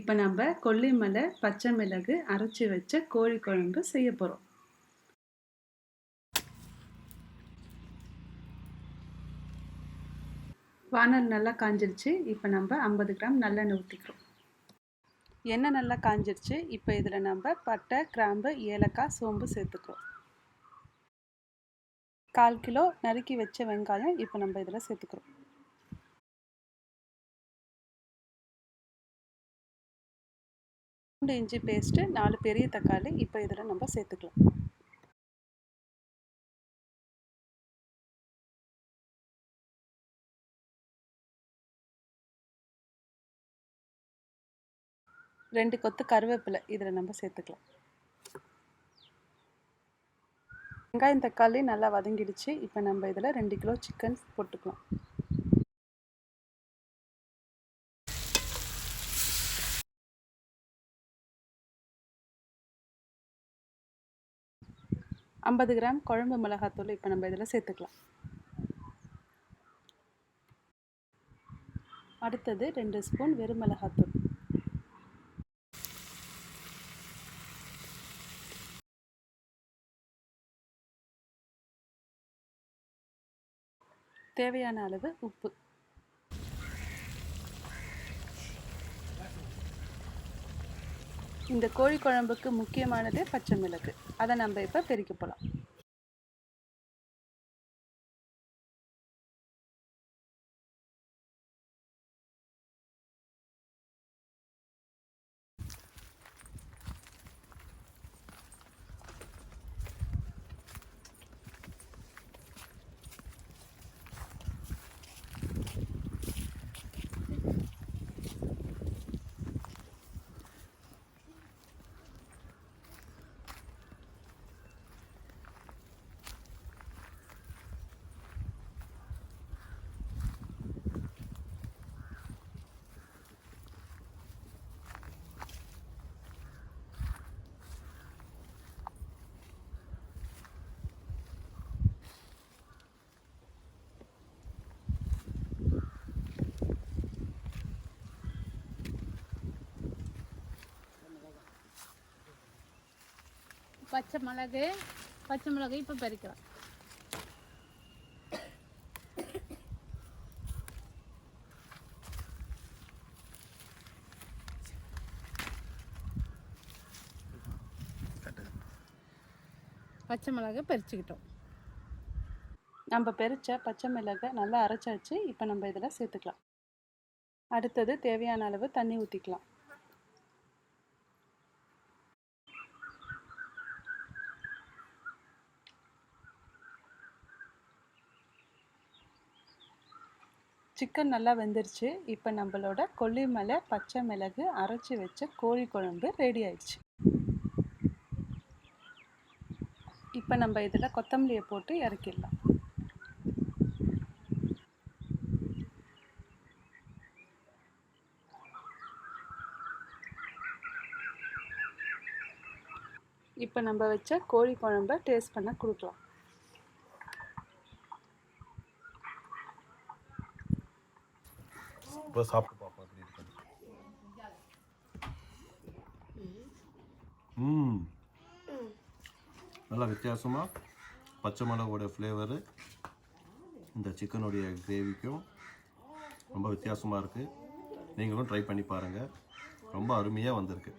இப்போ நம்ம கொல்லிமலை பச்சை மிளகு அரைச்சி வச்ச கோழி குழம்பு செய்ய போகிறோம். வானல் நல்லா காஞ்சிருச்சு. இப்போ நம்ம 50 கிராம் நல்லெண்ணெய் ஊற்றிக்கிறோம். எண்ணெய் நல்லா காஞ்சிருச்சு. இப்போ இதில் நம்ம பட்டை, கிராம்பு, ஏலக்காய், சோம்பு சேர்த்துக்கிறோம். 1/4 கிலோ நறுக்கி வச்ச வெங்காயம் இப்போ நம்ம இதில் சேர்த்துக்கிறோம். பூண்டு இஞ்சி பேஸ்ட்டு 4 பெரிய தக்காளி இப்போ இதில் நம்ம சேர்த்துக்கலாம். ரெண்டு கொத்து கருவேப்பிலை இதில் நம்ம சேர்த்துக்கலாம். வெங்காயம் தக்காளி நல்லா வதங்கிடுச்சு. இப்போ நம்ம இதில் 2 கிலோ சிக்கன் போட்டுக்கலாம். ஐம்பது கிராம் குழம்பு மிளகாத்தூள் இப்போ நம்ம இதில் சேர்த்துக்கலாம். அடுத்தது 2 ஸ்பூன் வெறும் மிளகாத்தூள். தேவையான அளவு உப்பு. இந்த கோழி குழம்புக்கு முக்கியமானதே பச்சை மிளகு. அதை நம்ம இப்போ பெருக்க போகலாம். பச்சை மிளகு இப்போ பறிக்கலாம். பச்சை மிளகு பறிச்சுக்கிட்டோம். நம்ம பறித்த பச்சை மிளகை நல்லா அரைச்சாச்சு. இப்போ நம்ம இதில் சேர்த்துக்கலாம். அடுத்தது தேவையான அளவு தண்ணி ஊற்றிக்கலாம். சிக்கன் நல்லா வெந்துருச்சு. இப்போ நம்மளோட கொல்லிமலை பச்சை மிளகு அரைச்சி வச்ச கோழி குழம்பு ரெடி ஆயிடுச்சு. இப்போ நம்ம இதில் கொத்தமல்லியை போட்டு இறக்கிடலாம். இப்போ நம்ம வச்ச கோழி குழம்பை டேஸ்ட் பண்ண கொடுக்கலாம். இப்போ சாப்பிட்டு பார்ப்போம் எப்படி இருக்கு. நல்லா வித்தியாசமாக பச்சை மிளகோட ஃப்ளேவரு இந்த சிக்கனுடைய கிரேவிக்கும் ரொம்ப வித்தியாசமாக இருக்குது. நீங்களும் ட்ரை பண்ணி பாருங்கள். ரொம்ப அருமையாக வந்திருக்கு.